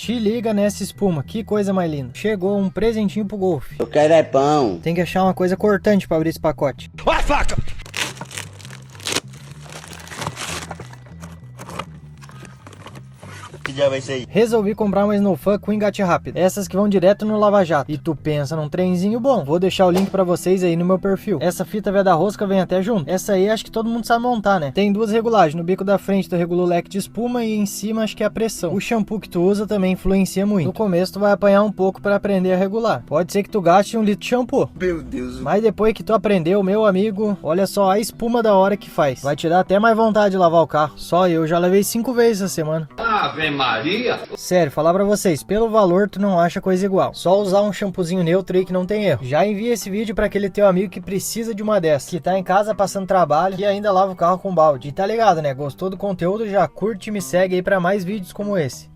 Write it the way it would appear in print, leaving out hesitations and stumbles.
Te liga nessa espuma, que coisa mais linda. Chegou um presentinho pro Golf. Eu quero é pão. Tem que achar uma coisa cortante pra abrir esse pacote. Vai, faca! Que diabo é isso aí? Resolvi comprar uma Snowfun com engate rápido. Essas que vão direto no Lava Jato. E tu pensa num trenzinho bom. Vou deixar o link pra vocês aí no meu perfil. Essa fita velha da rosca vem até junto. Essa aí acho que todo mundo sabe montar, né? Tem duas regulagens. No bico da frente tu regula o leque de espuma e em cima acho que é a pressão. O shampoo que tu usa também influencia muito. No começo tu vai apanhar um pouco pra aprender a regular. Pode ser que tu gaste 1 litro de shampoo. Meu Deus. Mas depois que tu aprendeu, meu amigo, olha só a espuma da hora que faz. Vai te dar até mais vontade de lavar o carro. Só eu já lavei 5 vezes essa semana. Ave Maria! Sério, falar pra vocês, pelo valor tu não acha coisa igual. Só usar um shampoozinho neutro aí que não tem erro. Já envia esse vídeo pra aquele teu amigo que precisa de uma dessas. Que tá em casa passando trabalho e ainda lava o carro com balde. E tá ligado, né? Gostou do conteúdo? Já curte e me segue aí pra mais vídeos como esse.